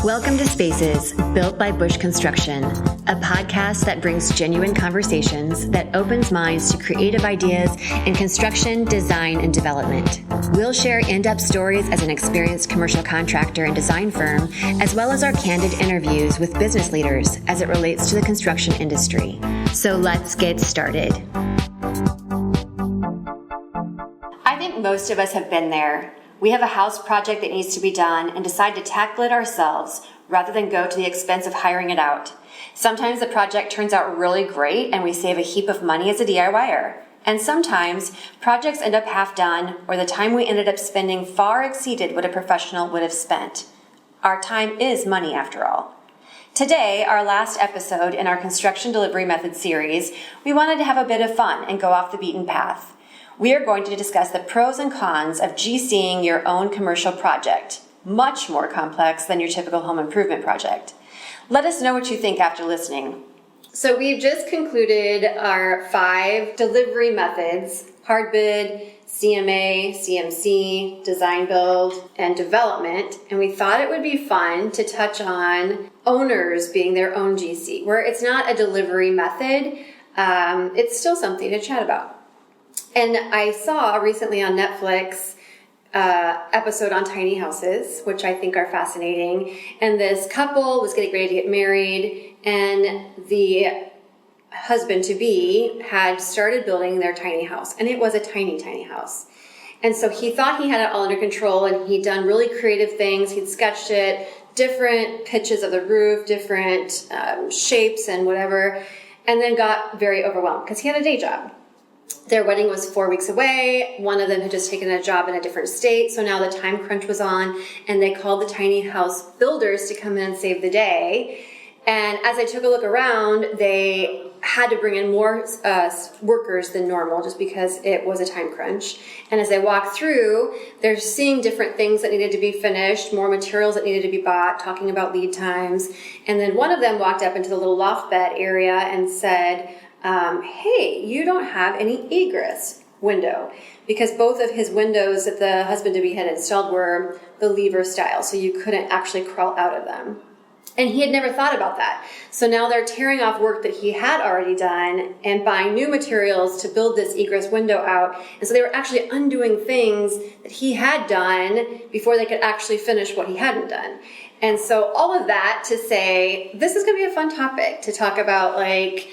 Welcome to Spaces, built by Bush Construction, a podcast that brings genuine conversations that opens minds to creative ideas in construction, design, and development. We'll share in-depth stories as an experienced commercial contractor and design firm, as well as our candid interviews with business leaders as it relates to the construction industry. So let's get started. I think most of us have been there. We have a house project that needs to be done and decide to tackle it ourselves rather than go to the expense of hiring it out. Sometimes the project turns out really great and we save a heap of money as a DIYer. And sometimes projects end up half done or the time we ended up spending far exceeded what a professional would have spent. Our time is money after all. Today, our last episode in our Construction Delivery Method series, we wanted to have a bit of fun and go off the beaten path. We are going to discuss the pros and cons of GCing your own commercial project, much more complex than your typical home improvement project. Let us know what you think after listening. So we've just concluded our 5 delivery methods: hard bid, CMA, CMC, design build, and development. And we thought it would be fun to touch on owners being their own GC, where it's not a delivery method, it's still something to chat about. And I saw recently on Netflix episode on tiny houses, which I think are fascinating. And this couple was getting ready to get married, and the husband-to-be had started building their tiny house. And it was a tiny, tiny house. And so he thought he had it all under control, and he'd done really creative things. He'd sketched it, different pitches of the roof, different shapes and whatever, and then got very overwhelmed because he had a day job. Their wedding was 4 weeks away. One of them had just taken a job in a different state, so now the time crunch was on, and they called the tiny house builders to come in and save the day. And as I took a look around, they had to bring in more workers than normal just because it was a time crunch. And as they walked through, they're seeing different things that needed to be finished, more materials that needed to be bought, talking about lead times. And then one of them walked up into the little loft bed area and said, hey, you don't have any egress window, because both of his windows that the husband-to-be had installed were the lever style, so you couldn't actually crawl out of them. And he had never thought about that. So now they're tearing off work that he had already done and buying new materials to build this egress window out. And so they were actually undoing things that he had done before they could actually finish what he hadn't done. And so all of that to say, this is going to be a fun topic to talk about, like,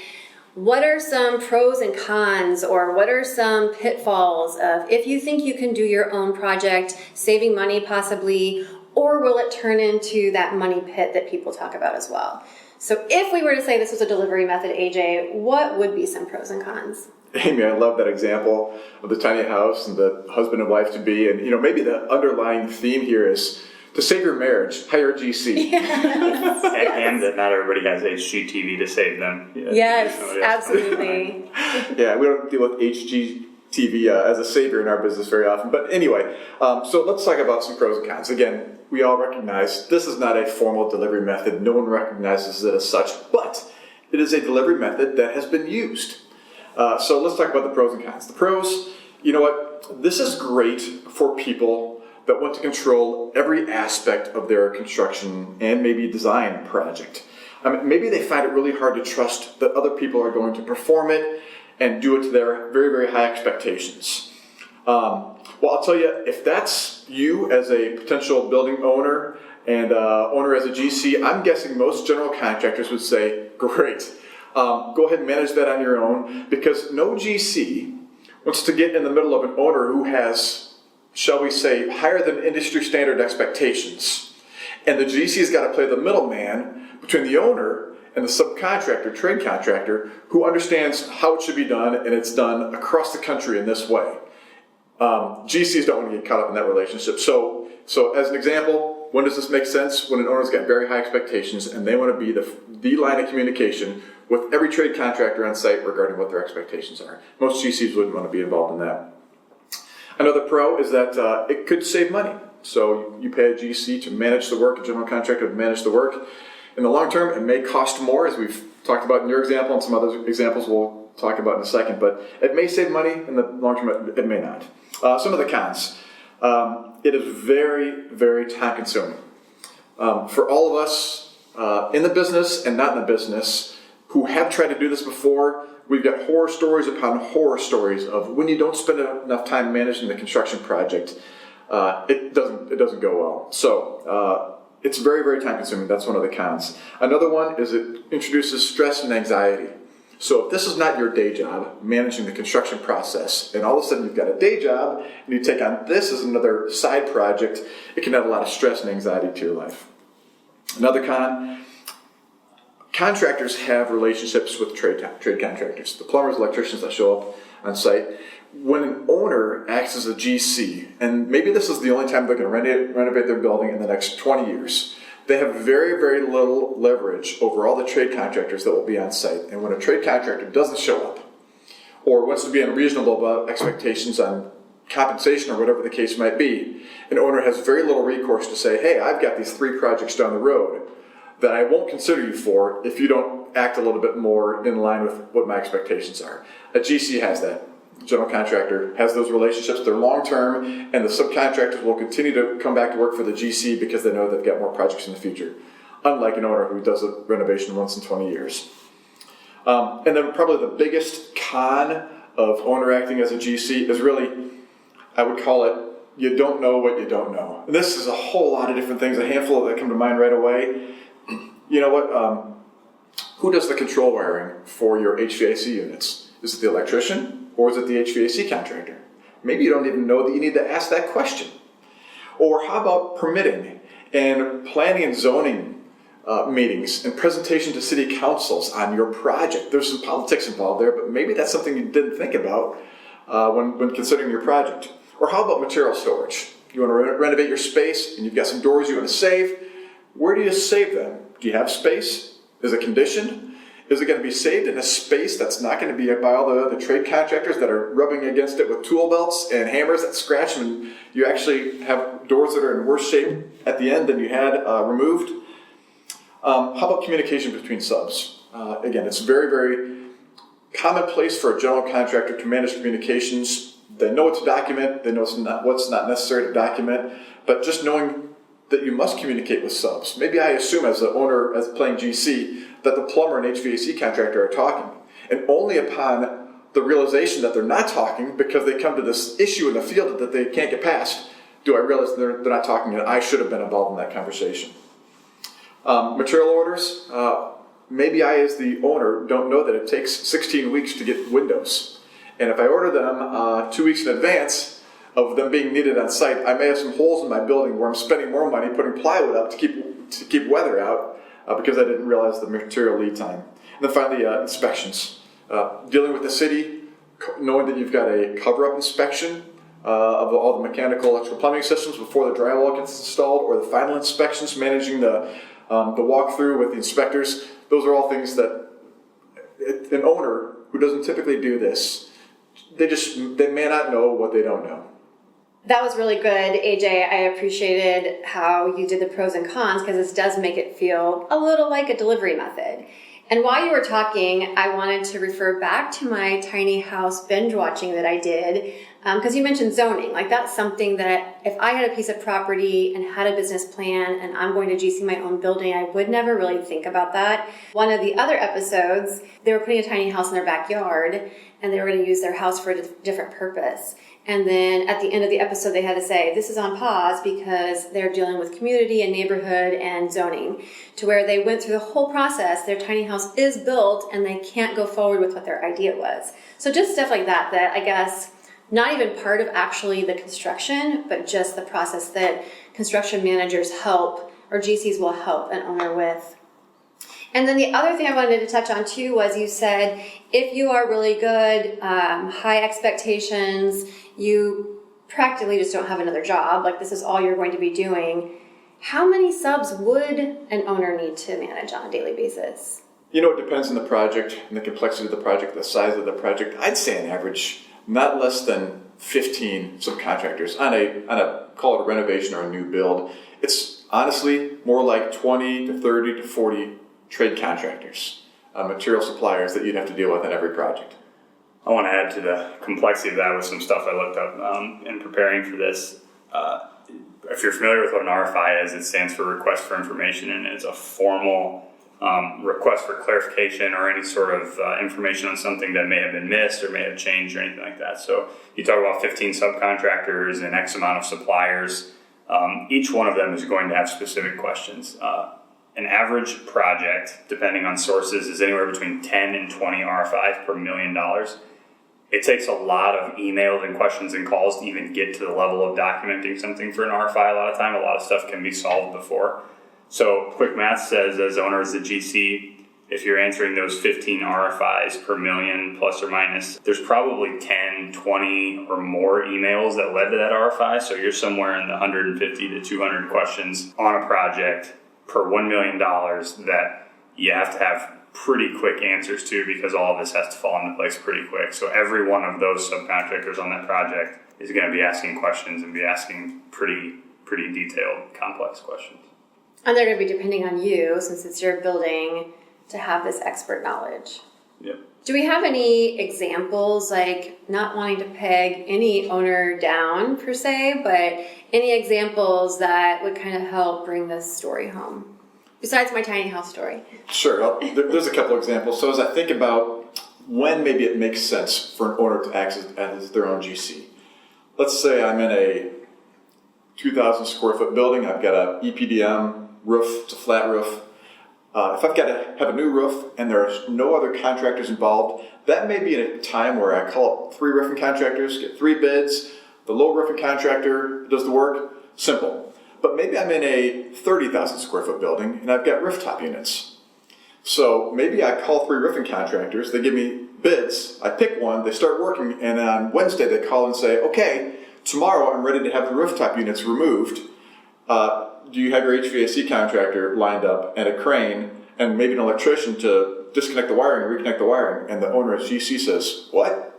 what are some pros and cons, or what are some pitfalls of if you think you can do your own project, saving money possibly, or will it turn into that money pit that people talk about as well? So if we were to say this was a delivery method, AJ, what would be some pros and cons? Amy, I love that example of the tiny house and the husband and wife to be. And, maybe the underlying theme here is to save your marriage, hire a GC. Yes. And that not everybody has HGTV to save them. Yes, absolutely. Yeah, we don't deal with HGTV as a savior in our business very often. But anyway, so let's talk about some pros and cons. Again, we all recognize this is not a formal delivery method. No one recognizes it as such, but it is a delivery method that has been used. So let's talk about the pros and cons. The pros, you know what? This is great for people that want to control every aspect of their construction and maybe design project. Maybe they find it really hard to trust that other people are going to perform it and do it to their very, very high expectations. Well, I'll tell you, if that's you as a potential building owner and owner as a GC, I'm guessing most general contractors would say, great, go ahead and manage that on your own, because no GC wants to get in the middle of an owner who has, shall we say, higher than industry standard expectations. And the GC's got to play the middleman between the owner and the subcontractor, trade contractor, who understands how it should be done, and it's done across the country in this way. GCs don't want to get caught up in that relationship. So as an example, when does this make sense? When an owner's got very high expectations and they want to be the line of communication with every trade contractor on site regarding what their expectations are. Most GCs wouldn't want to be involved in that. Another pro is that it could save money. So you pay a GC to manage the work, a general contractor to manage the work. In the long term, it may cost more, as we've talked about in your example and some other examples we'll talk about in a second, but it may save money. In the long term, it may not. Some of the cons. It is very, very time consuming. For all of us in the business and not in the business who have tried to do this before, we've got horror stories upon horror stories of when you don't spend enough time managing the construction project, it doesn't go well. So it's very, very time consuming. That's one of the cons. Another one is it introduces stress and anxiety. So if this is not your day job, managing the construction process, and all of a sudden you've got a day job and you take on this as another side project, it can add a lot of stress and anxiety to your life. Another con, contractors have relationships with trade contractors, the plumbers, electricians that show up on site. When an owner acts as a GC, and maybe this is the only time they're going to renovate their building in the next 20 years, they have very, very little leverage over all the trade contractors that will be on site. And when a trade contractor doesn't show up, or wants to be unreasonable about expectations on compensation or whatever the case might be, an owner has very little recourse to say, hey, I've got these 3 projects down the road that I won't consider you for if you don't act a little bit more in line with what my expectations are. A GC has that. General contractor has those relationships. They're long-term, and the subcontractors will continue to come back to work for the GC because they know they've got more projects in the future, unlike an owner who does a renovation once in 20 years. And then probably the biggest con of owner acting as a GC is really, I would call it, you don't know what you don't know. And this is a whole lot of different things, a handful that come to mind right away. You know what? Who does the control wiring for your HVAC units? Is it the electrician? Or is it the HVAC contractor? Maybe you don't even know that you need to ask that question. Or how about permitting and planning and zoning meetings and presentation to city councils on your project? There's some politics involved there, but maybe that's something you didn't think about when considering your project. Or how about material storage? You want to renovate your space and you've got some doors you want to save. Where do you save them? Do you have space? Is it conditioned? Is it going to be saved in a space that's not going to be by all the trade contractors that are rubbing against it with tool belts and hammers that scratch, and you actually have doors that are in worse shape at the end than you had removed? How about communication between subs? Again, it's very, very commonplace for a general contractor to manage communications. They know what to document, they know what's not necessary to document, but just knowing that you must communicate with subs. Maybe I assume as the owner, as playing GC, that the plumber and HVAC contractor are talking. And only upon the realization that they're not talking because they come to this issue in the field that they can't get past, do I realize they're not talking and I should have been involved in that conversation. Material orders, maybe I as the owner don't know that it takes 16 weeks to get windows. And if I order them 2 weeks in advance of them being needed on site, I may have some holes in my building where I'm spending more money putting plywood up to keep weather out because I didn't realize the material lead time. And then finally, inspections. Dealing with the city, knowing that you've got a cover-up inspection of all the mechanical, electrical, plumbing systems before the drywall gets installed, or the final inspections, managing the walkthrough with the inspectors. Those are all things that an owner who doesn't typically do this, they may not know what they don't know. That was really good, AJ. I appreciated how you did the pros and cons because this does make it feel a little like a delivery method. And while you were talking, I wanted to refer back to my tiny house binge watching that I did because you mentioned zoning. Like that's something that if I had a piece of property and had a business plan and I'm going to GC my own building, I would never really think about that. One of the other episodes, they were putting a tiny house in their backyard and they were going to use their house for a different purpose. And then at the end of the episode, they had to say, this is on pause because they're dealing with community and neighborhood and zoning, to where they went through the whole process. Their tiny house is built and they can't go forward with what their idea was. So just stuff like that I guess not even part of actually the construction, but just the process that construction managers help or GCs will help an owner with. And then the other thing I wanted to touch on too was you said if you are really good, high expectations, you practically just don't have another job, like this is all you're going to be doing. How many subs would an owner need to manage on a daily basis? You know, it depends on the project and the complexity of the project, the size of the project. I'd say on average, not less than 15 subcontractors on a call it a renovation or a new build. It's honestly more like 20 to 30 to 40 trade contractors, material suppliers that you'd have to deal with on every project. I want to add to the complexity of that with some stuff I looked up in preparing for this. if you're familiar with what an RFI is, it stands for Request for Information, and it's a formal request for clarification or any sort of information on something that may have been missed or may have changed or anything like that. So you talk about 15 subcontractors and X amount of suppliers. Each one of them is going to have specific questions. An average project, depending on sources, is anywhere between 10 and 20 RFIs per $1 million. It takes a lot of emails and questions and calls to even get to the level of documenting something for an RFI. A lot of time, a lot of stuff can be solved before. So quick math says, as owners of GC, if you're answering those 15 RFIs per million, plus or minus, there's probably 10, 20 or more emails that led to that RFI. So you're somewhere in the 150 to 200 questions on a project per $1 million that you have to have pretty quick answers to, because all of this has to fall into place pretty quick. So every one of those subcontractors on that project is going to be asking questions and be asking pretty detailed, complex questions. And they're going to be depending on you, since it's your building, to have this expert knowledge. Yep. Do we have any examples, like not wanting to peg any owner down per se, but any examples that would kind of help bring this story home? Besides my tiny house story. Sure. There's a couple examples. So as I think about when maybe it makes sense for an owner to act as their own GC. Let's say I'm in a 2,000 square foot building. I've got a EPDM roof. It's a flat roof. If I've got to have a new roof and there are no other contractors involved, that may be a time where I call up 3 roofing contractors, get 3 bids. The low roofing contractor does the work. Simple. But maybe I'm in a 30,000 square foot building and I've got rooftop units. So maybe I call 3 roofing contractors, they give me bids, I pick one, they start working, and then on Wednesday they call and say, okay, tomorrow I'm ready to have the rooftop units removed. Do you have your HVAC contractor lined up and a crane and maybe an electrician to disconnect the wiring and reconnect the wiring? And the owner of GC says, what?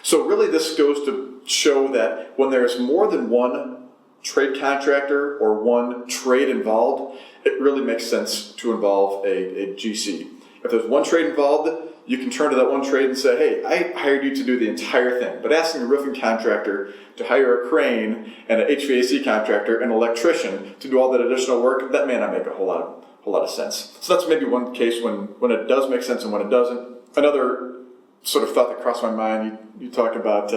So really this goes to show that when there's more than one trade contractor or one trade involved, it really makes sense to involve a GC. If there's one trade involved, you can turn to that one trade and say, hey, I hired you to do the entire thing. But asking a roofing contractor to hire a crane and an HVAC contractor and an electrician to do all that additional work, that may not make a whole lot of sense. So that's maybe one case when it does make sense and when it doesn't. Another sort of thought that crossed my mind, you talk about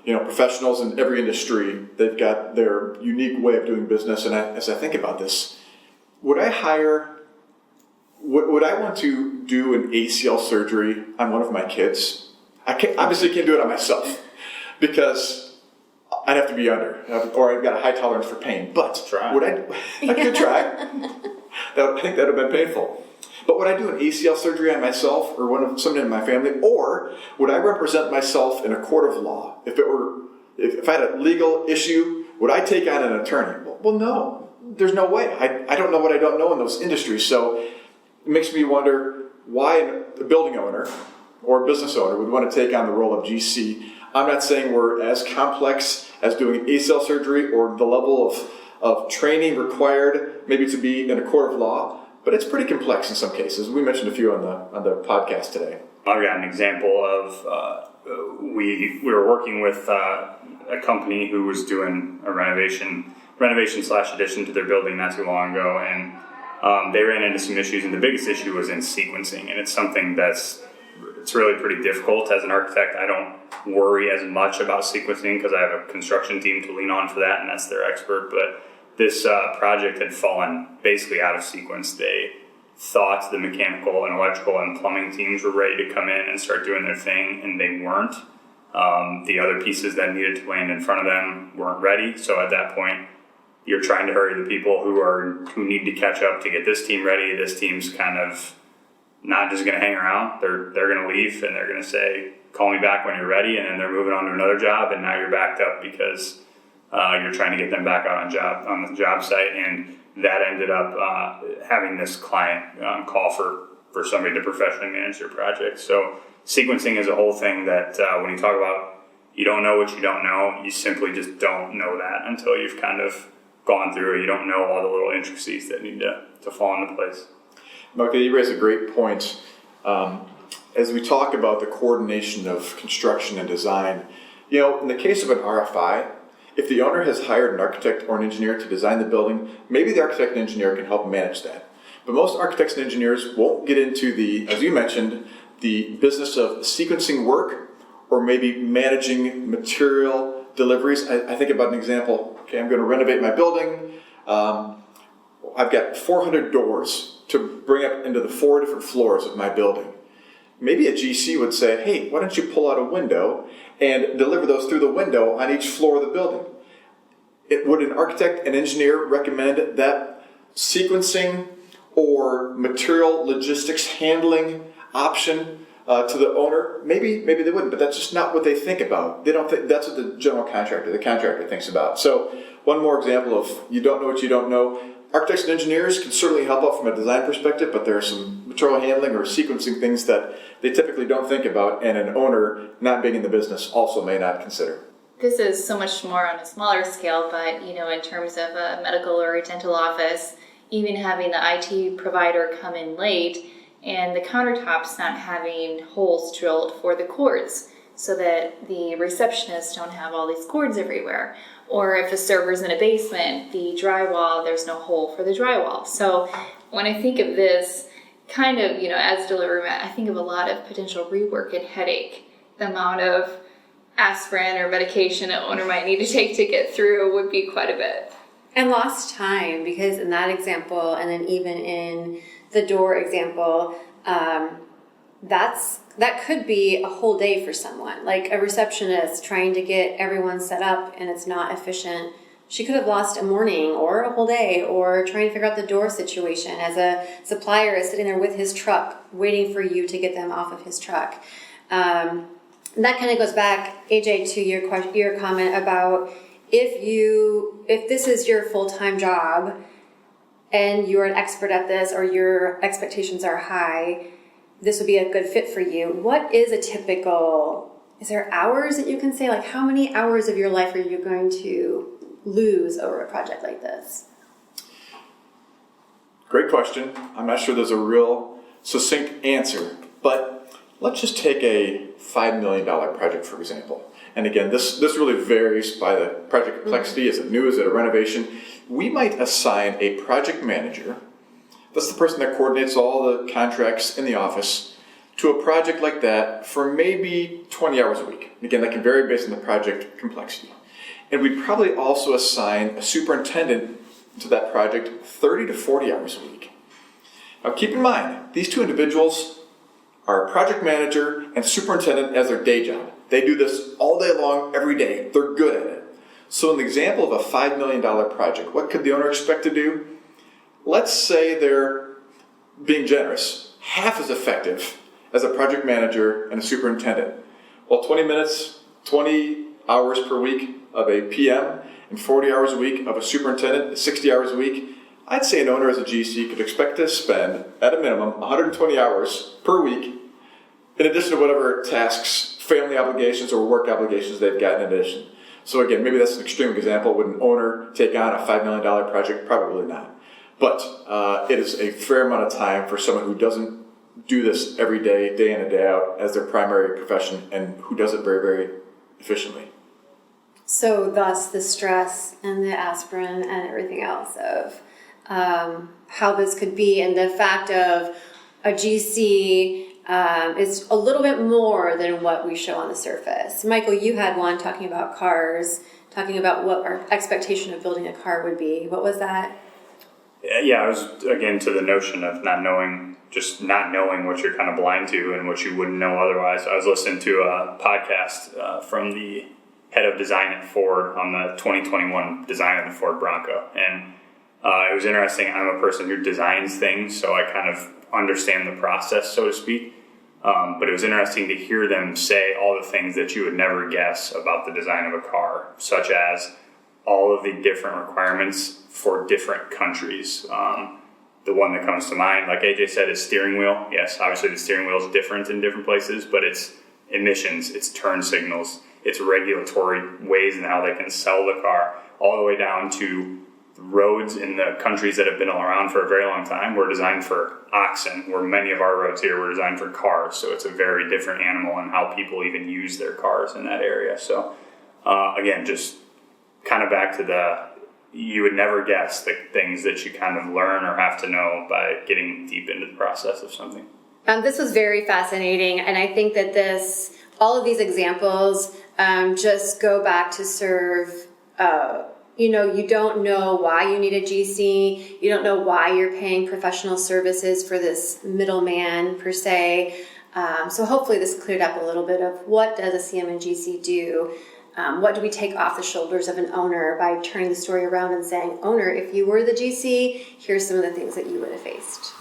professionals in every industry. They've got their unique way of doing business. And as I think about this, would I want to do an ACL surgery on one of my kids? Obviously can't do it on myself because I'd have to be under, or I've got a high tolerance for pain. But try. I could try. I think that would have been painful. But would I do an ACL surgery on myself or somebody in my family? Or would I represent myself in a court of law? If I had a legal issue, would I take on an attorney? Well, no. There's no way. I don't know what I don't know in those industries. So it makes me wonder why a building owner or a business owner would want to take on the role of GC. I'm not saying we're as complex as doing ACL surgery or the level of training required maybe to be in a court of law, but it's pretty complex in some cases. We mentioned a few on the podcast today. I've got an example of we were working with a company who was doing a renovation / addition to their building not too long ago, and they ran into some issues, and the biggest issue was in sequencing, and it's something it's really pretty difficult. As an architect, I don't worry as much about sequencing because I have a construction team to lean on for that, and that's their expert. But this project had fallen basically out of sequence. They thought the mechanical and electrical and plumbing teams were ready to come in and start doing their thing, and they weren't. The other pieces that needed to land in front of them weren't ready. So at that point, you're trying to hurry the people who need to catch up to get this team ready. This team's kind of not just going to hang around. They're going to leave and they're going to say, call me back when you're ready, and then they're moving on to another job, and now you're backed up because you're trying to get them back out on the job site. And that ended up having this client call for somebody to professionally manage their project. So sequencing is a whole thing that when you talk about you don't know what you don't know, you simply just don't know that until you've kind of gone through it. You don't know all the little intricacies that need to fall into place. Okay, you raise a great point. As we talk about the coordination of construction and design, in the case of an RFI, If the owner has hired an architect or an engineer to design the building, maybe the architect and engineer can help manage that. But most architects and engineers won't get into the, as you mentioned, the business of sequencing work or maybe managing material deliveries. I think about an example. Okay, I'm going to renovate my building. I've got 400 doors to bring up into the 4 different floors of my building. Maybe a GC would say, hey, why don't you pull out a window and deliver those through the window on each floor of the building? Would an architect and engineer recommend that sequencing or material logistics handling option to the owner? Maybe they wouldn't, but that's just not what they think about. They don't think that's what the contractor thinks about. So one more example of you don't know what you don't know. Architects and engineers can certainly help out from a design perspective, but there are some material handling or sequencing things that they typically don't think about, and an owner not being in the business also may not consider. This is so much more on a smaller scale, but in terms of a medical or a dental office, even having the IT provider come in late and the countertops not having holes drilled for the cords so that the receptionists don't have all these cords everywhere. Or if a server's in a basement, the drywall, there's no hole for the drywall. So when I think of this kind of, as delivery, I think of a lot of potential rework and headache. The amount of aspirin or medication an owner might need to take to get through would be quite a bit. And lost time, because in that example, and then even in the door example, that could be a whole day for someone. Like a receptionist trying to get everyone set up and it's not efficient. She could have lost a morning or a whole day, or trying to figure out the door situation as a supplier is sitting there with his truck waiting for you to get them off of his truck. That kind of goes back, AJ, to your comment about if this is your full-time job and you're an expert at this, or your expectations are high, this would be a good fit for you. What is is there hours that you can say, like how many hours of your life are you going to lose over a project like this? Great question. I'm not sure there's a real succinct answer, but let's just take a $5 million project, for example. And again, this really varies by the project complexity. Is it new? Is it a renovation? We might assign a project manager, that's the person that coordinates all the contracts in the office, to a project like that for maybe 20 hours a week. Again, that can vary based on the project complexity. And we'd probably also assign a superintendent to that project 30 to 40 hours a week. Now keep in mind, these two individuals are a project manager and superintendent as their day job. They do this all day long, every day. They're good at it. So in the example of a $5 million project, what could the owner expect to do? Let's say they're being generous, half as effective as a project manager and a superintendent. Well, 20 hours per week of a PM and 40 hours a week of a superintendent, 60 hours a week, I'd say an owner as a GC could expect to spend, at a minimum, 120 hours per week, in addition to whatever tasks, family obligations, or work obligations they've got in addition. So again, maybe that's an extreme example. Would an owner take on a $5 million project? Probably not. But it is a fair amount of time for someone who doesn't do this every day, day in and day out, as their primary profession, and who does it very, very efficiently. So thus the stress and the aspirin and everything else of how this could be, and the fact of a GC is a little bit more than what we show on the surface. Michael, you had one talking about cars, talking about what our expectation of building a car would be. What was that? Yeah, I was, again, to the notion of not knowing what you're kind of blind to and what you wouldn't know otherwise. I was listening to a podcast from the head of design at Ford on the 2021 design of the Ford Bronco. And it was interesting. I'm a person who designs things, so I kind of understand the process, so to speak. But it was interesting to hear them say all the things that you would never guess about the design of a car, such as all of the different requirements for different countries. The one that comes to mind, like AJ said, is steering wheel. Yes, obviously the steering wheel is different in different places, but it's emissions, it's turn signals, it's regulatory ways in how they can sell the car, all the way down to roads in the countries that have been around for a very long time were designed for oxen, where many of our roads here were designed for cars. So it's a very different animal in how people even use their cars in that area. So again, just kind of back to you would never guess the things that you kind of learn or have to know by getting deep into the process of something. This was very fascinating, and I think that all of these examples just go back to serve. You don't know why you need a GC. You don't know why you're paying professional services for this middleman per se. So hopefully this cleared up a little bit of what does a CM and GC do. What do we take off the shoulders of an owner by turning the story around and saying, owner, if you were the GC, here's some of the things that you would have faced.